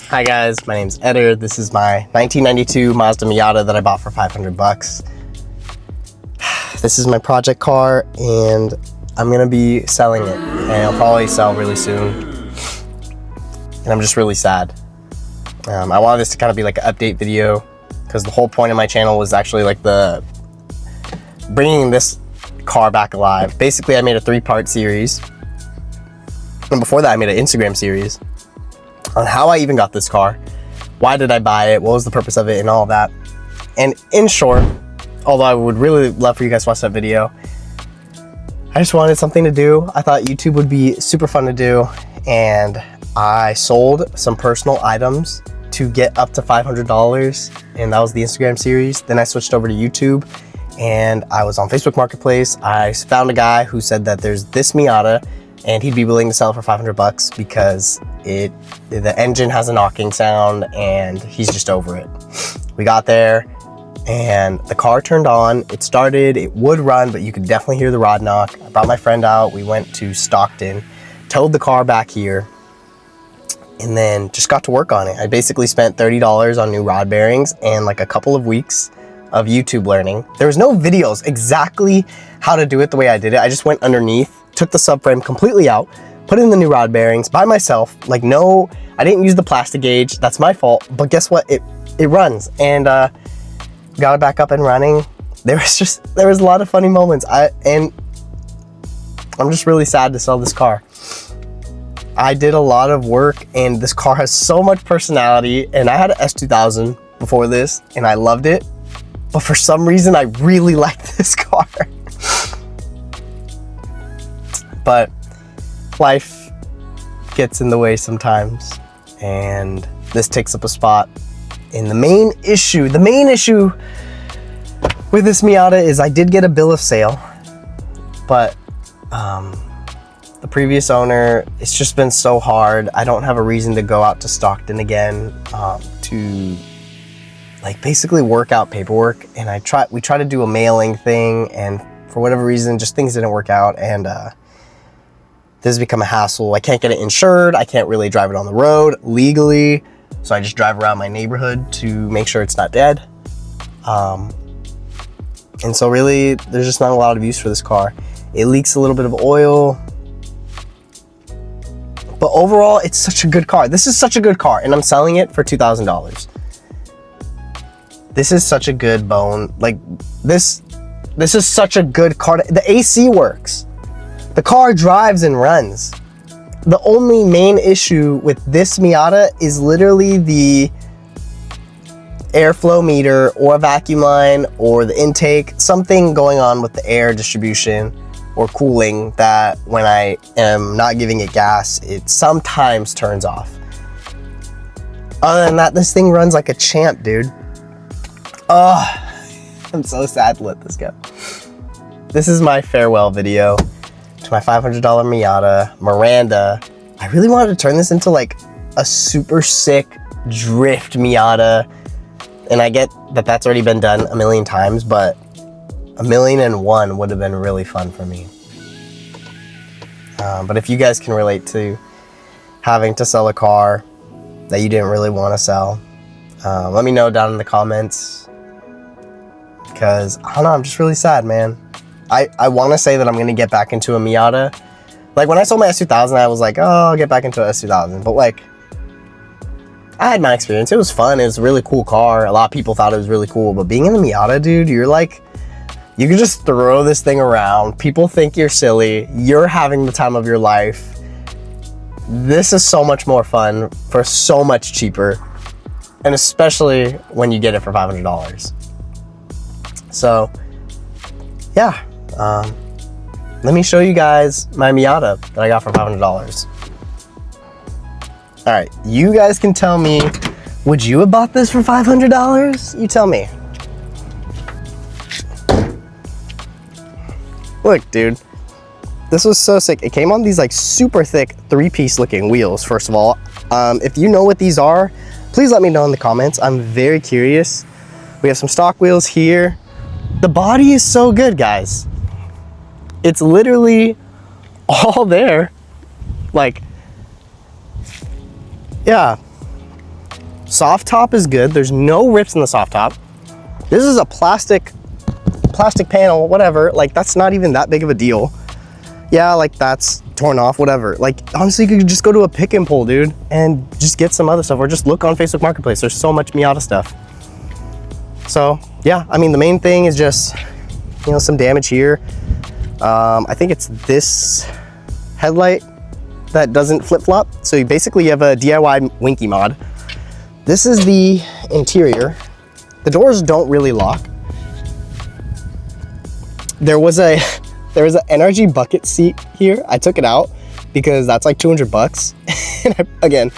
Hi guys, my name's Eder. This is my 1992 Mazda Miata that I bought for 500 bucks. This is my project car and I'm gonna be selling it, and it'll probably sell really soon. And I'm just really sad. I wanted this to kind of be like an update video because the whole point of my channel was actually like the bringing this car back alive. Basically, I made a 3-part series. And before that, I made an Instagram series on how I even got this car, why did I buy it, what was the purpose of it, and all of that. And in short, although I would really love for you guys to watch that video, I just wanted something to do. I thought YouTube would be super fun to do, and I sold some personal items to get up to $500, and that was the Instagram series. Then I switched over to YouTube, and I was on Facebook Marketplace. I found a guy who said that there's this Miata, and he'd be willing to sell it for 500 bucks because the engine has a knocking sound and he's just over it. We got there and the car turned on. It started, it would run, but you could definitely hear the rod knock. I brought my friend out. We went to Stockton, towed the car back here, and then just got to work on it. I basically spent $30 on new rod bearings and like a couple of weeks of YouTube learning. There was no videos exactly how to do it the way I did it. I just went underneath, took the subframe completely out, put in the new rod bearings by myself. Like, no, I didn't use the plastic gauge. That's my fault. But guess what? It runs, and got it back up and running. There was a lot of funny moments. And I'm just really sad to sell this car. I did a lot of work, and this car has so much personality. And I had an S2000 before this, and I loved it. But for some reason, I really liked this car. But life gets in the way sometimes, and this takes up a spot. And the main issue with this Miata is I did get a bill of sale, but the previous owner, it's just been so hard. I don't have a reason to go out to Stockton again to like basically work out paperwork. And we tried to do a mailing thing, and for whatever reason, just things didn't work out, and this has become a hassle. I can't get it insured. I can't really drive it on the road legally. So I just drive around my neighborhood to make sure it's not dead. And so really, there's just not a lot of use for this car. It leaks a little bit of oil. But overall, it's such a good car. This is such a good car, and I'm selling it for $2,000. This is such a good bone. Like, this is such a good car. The AC works. The car drives and runs. The only main issue with this Miata is literally the airflow meter or a vacuum line or the intake, something going on with the air distribution or cooling that when I am not giving it gas, it sometimes turns off. Other than that, this thing runs like a champ, dude. Oh, I'm so sad to let this go. This is my farewell video to my $500 Miata, Miranda. I really wanted to turn this into like a super sick drift Miata. And I get that that's already been done a million times, but 1,000,001 would have been really fun for me. But if you guys can relate to having to sell a car that you didn't really want to sell, let me know down in the comments. Because, I don't know, I'm just really sad, man. I want to say that I'm going to get back into a Miata. Like, when I sold my S2000, I was like, oh, I'll get back into a S2000. But, like, I had my experience. It was fun. It was a really cool car. A lot of people thought it was really cool. But being in a Miata, dude, you're like, you can just throw this thing around. People think you're silly. You're having the time of your life. This is so much more fun for so much cheaper. And especially when you get it for $500. So, yeah. Let me show you guys my Miata that I got for $500. All right, you guys can tell me, would you have bought this for $500? You tell me. Look, dude, this was so sick. It came on these like super thick 3-piece looking wheels, first of all. If you know what these are, please let me know in the comments. I'm very curious. We have some stock wheels here. The body is so good, guys. It's literally all there. Like, yeah, Soft top is good. There's no rips in the soft top. This is a plastic panel, whatever. Like, that's not even that big of a deal. Yeah, like, that's torn off, whatever. Like, honestly, you could just go to a pick and pull, dude, and just get some other stuff, or just look on Facebook Marketplace. There's so much Miata stuff. So yeah, I mean, the main thing is just, you know, some damage here. I think it's this headlight that doesn't flip-flop. So you basically have a DIY Winky mod. This is the interior. The doors don't really lock. There was an NRG bucket seat here. I took it out because that's like 200 bucks. And again,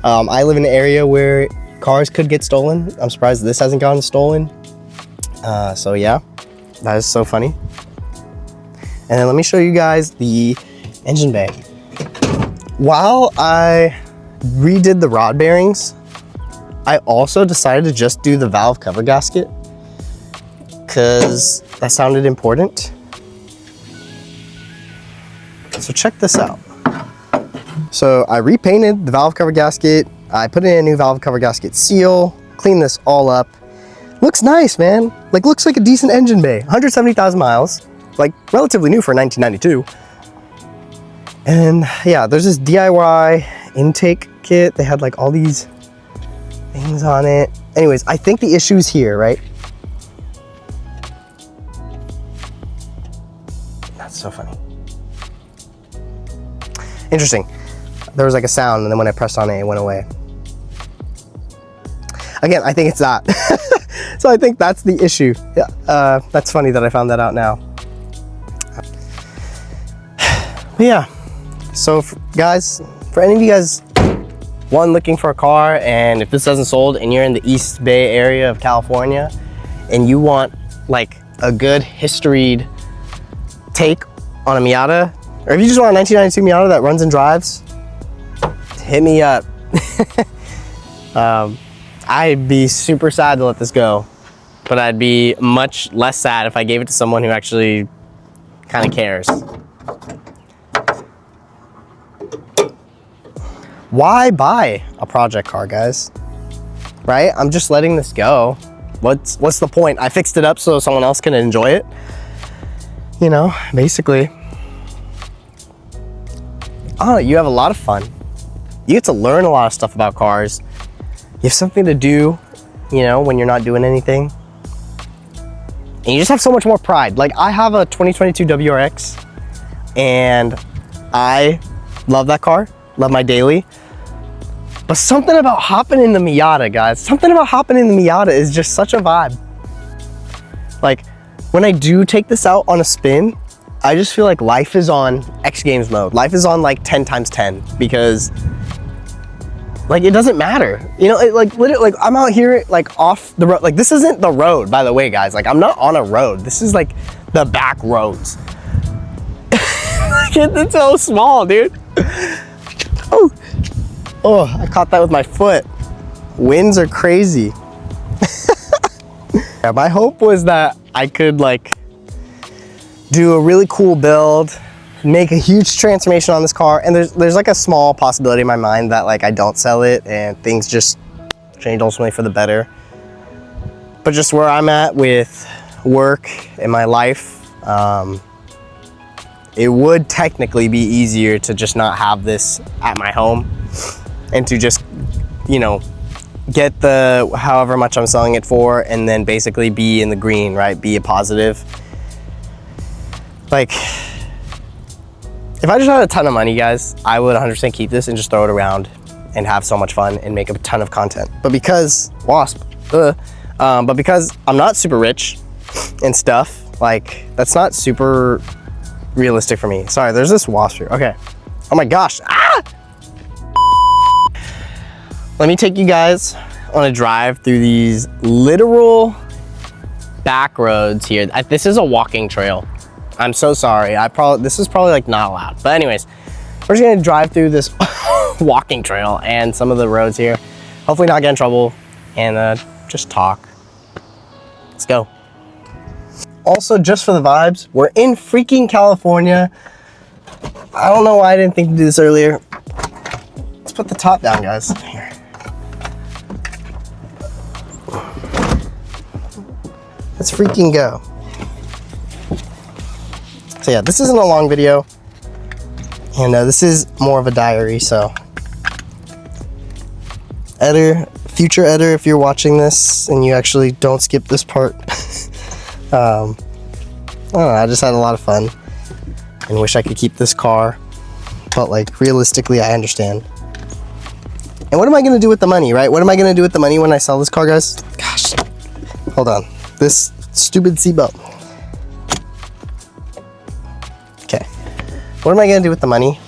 I live in an area where cars could get stolen. I'm surprised this hasn't gotten stolen. So yeah, that is so funny. And then let me show you guys the engine bay. While I redid the rod bearings, I also decided to just do the valve cover gasket because that sounded important. So check this out. So I repainted the valve cover gasket. I put in a new valve cover gasket seal, cleaned this all up. Looks nice, man. Like, looks like a decent engine bay. 170,000 miles, like relatively new for 1992. And yeah, there's this DIY intake kit. They had like all these things on it. Anyways, I think the issue is here, right? That's so funny. Interesting. There was like a sound, and then when I pressed on it, it went away. Again, I think it's that. So I think that's the issue. Yeah, that's funny that I found that out now. But yeah, so guys, for any of you guys, one, looking for a car, and if this doesn't sold and you're in the East Bay area of California and you want like a good historied take on a Miata, or if you just want a 1992 Miata that runs and drives, hit me up. I'd be super sad to let this go, but I'd be much less sad if I gave it to someone who actually kind of cares. Why buy a project car, guys? Right? I'm just letting this go. What's the point? I fixed it up so someone else can enjoy it. You know, basically. Oh, you have a lot of fun. You get to learn a lot of stuff about cars. You have something to do, you know, when you're not doing anything. And you just have so much more pride. Like, I have a 2022 WRX, and I love that car, love my daily. But something about hopping in the Miata, guys, something about hopping in the Miata is just such a vibe. Like, when I do take this out on a spin, I just feel like life is on X Games mode. Life is on like 10 times 10 because like it doesn't matter. You know, like literally, like I'm out here like off the road. Like this isn't the road, by the way, guys. Like I'm not on a road. This is like the back roads. It's so small, dude. Oh, I caught that with my foot. Winds are crazy. Yeah, my hope was that I could like do a really cool build, make a huge transformation on this car, and there's like a small possibility in my mind that like I don't sell it and things just change ultimately for the better. But just where I'm at with work and my life, it would technically be easier to just not have this at my home and to just, you know, get the however much I'm selling it for and then basically be in the green, right? Be a positive. Like, if I just had a ton of money, guys, I would 100% keep this and just throw it around and have so much fun and make a ton of content. But because, but because I'm not super rich and stuff, like, that's not super realistic for me. Sorry, there's this wasp here. Okay. Oh my gosh. Ah! Let me take you guys on a drive through these literal back roads here. This is a walking trail. I'm so sorry. This is probably like not allowed. But anyways, we're just gonna drive through this walking trail and some of the roads here. Hopefully not get in trouble and just talk. Let's go. Also, just for the vibes, we're in freaking California. I don't know why I didn't think to do this earlier. Let's put the top down, guys. Here. Let's freaking go. So yeah, this isn't a long video. And this is more of a diary, so. Future editor, if you're watching this and you actually don't skip this part. I don't know, I just had a lot of fun. And wish I could keep this car. But like, realistically, I understand. And what am I gonna do with the money, right? What am I gonna do with the money when I sell this car, guys? Gosh, hold on. This stupid seatbelt. Okay. What am I gonna do with the money?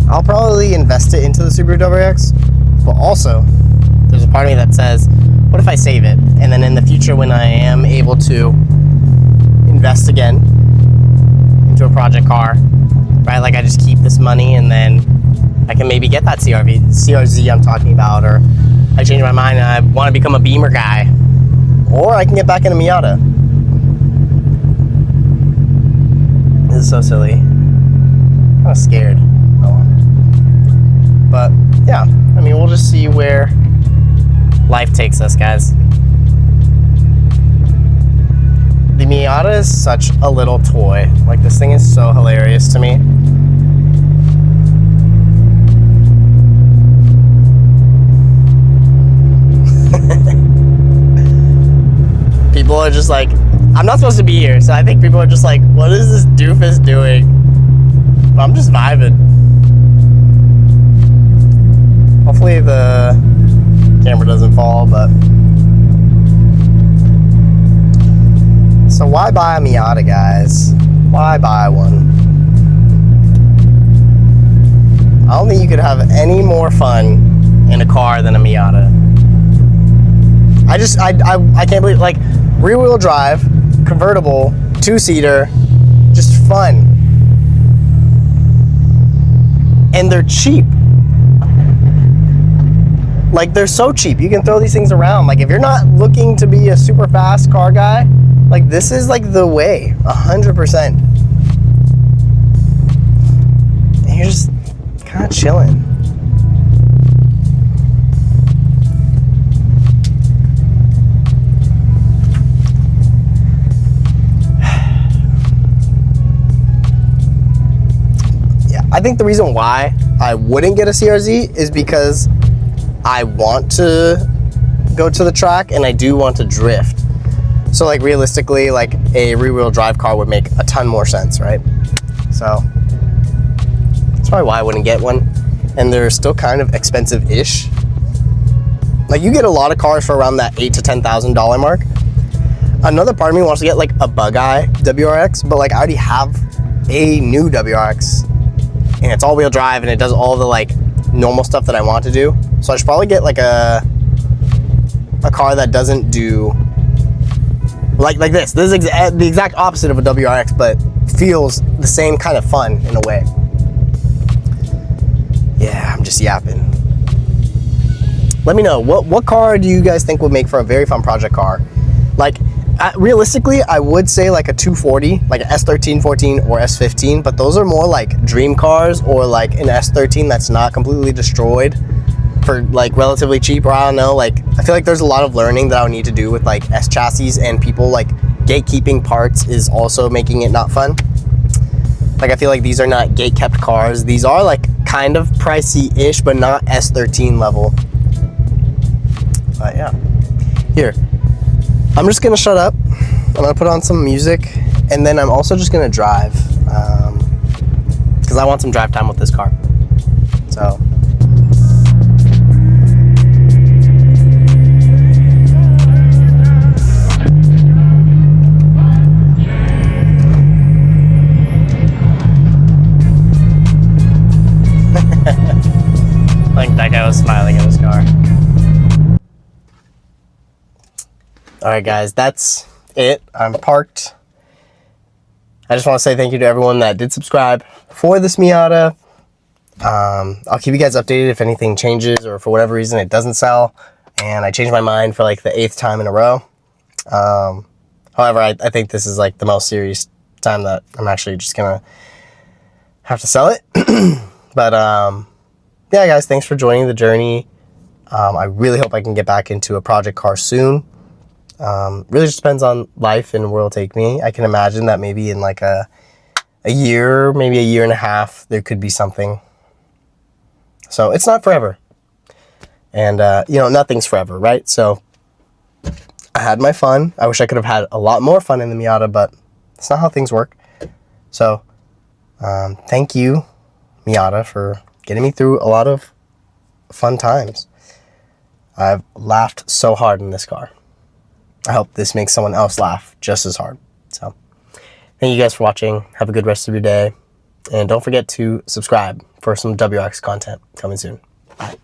I'll probably invest it into the Subaru WRX, but also, there's a part of me that says, what if I save it? And then in the future, when I am able to invest again into a project car, right? Like I just keep this money and then I can maybe get that CRZ I'm talking about, or I change my mind and I want to become a Beamer guy, or I can get back into Miata. This is so silly. I'm kind of scared. Oh. But yeah, I mean, we'll just see where life takes us, guys. The Miata is such a little toy. Like, this thing is so hilarious to me. People are just like, I'm not supposed to be here, so I think people are just like, what is this doofus doing? But I'm just vibing. Hopefully the camera doesn't fall, but. So why buy a Miata, guys? Why buy one? I don't think you could have any more fun in a car than a Miata. I can't believe, like, rear-wheel drive, convertible, two-seater, just fun. And they're cheap. Like, they're so cheap. You can throw these things around. Like, if you're not looking to be a super fast car guy, like, this is like the way, 100%. And you're just kind of chilling. Yeah, I think the reason why I wouldn't get a CRZ is because I want to go to the track and I do want to drift. So like realistically, like a rear-wheel drive car would make a ton more sense, right? So that's probably why I wouldn't get one. And they're still kind of expensive-ish. Like, you get a lot of cars for around that $8,000 to $10,000 mark. Another part of me wants to get like a Bug-Eye WRX, but like I already have a new WRX and it's all-wheel drive and it does all the like normal stuff that I want to do. So I should probably get like a car that doesn't do like this. This is the exact opposite of a WRX, but feels the same kind of fun in a way. Yeah, I'm just yapping. Let me know, what car do you guys think would make for a very fun project car? Like, realistically, I would say like a 240, like an S13, 14, or S15, but those are more like dream cars, or like an S13 that's not completely destroyed for like relatively cheap, or I don't know, like I feel like there's a lot of learning that I would need to do with like S chassis, and people like gatekeeping parts is also making it not fun. Like, I feel like these are not gate kept cars. These are like kind of pricey-ish, but not S13 level. But yeah, here, I'm just gonna shut up. I'm gonna put on some music, and then I'm also just gonna drive, because I want some drive time with this car. So. Like that guy was smiling in his car. Alright guys, that's it. I'm parked. I just want to say thank you to everyone that did subscribe for this Miata. I'll keep you guys updated if anything changes, or for whatever reason it doesn't sell and I change my mind for like the 8th time in a row. However, I think this is like the most serious time that I'm actually just gonna have to sell it. But yeah, guys, thanks for joining the journey. I really hope I can get back into a project car soon. Really just depends on life and where it'll take me. I can imagine that maybe in like a year, maybe a year and a half, there could be something. So it's not forever. And, nothing's forever, right? So I had my fun. I wish I could have had a lot more fun in the Miata, but that's not how things work. So thank you, Miata, for getting me through a lot of fun times. I've laughed so hard in this car. I hope this makes someone else laugh just as hard. So thank you guys for watching. Have a good rest of your day. And don't forget to subscribe for some WRX content coming soon. Bye.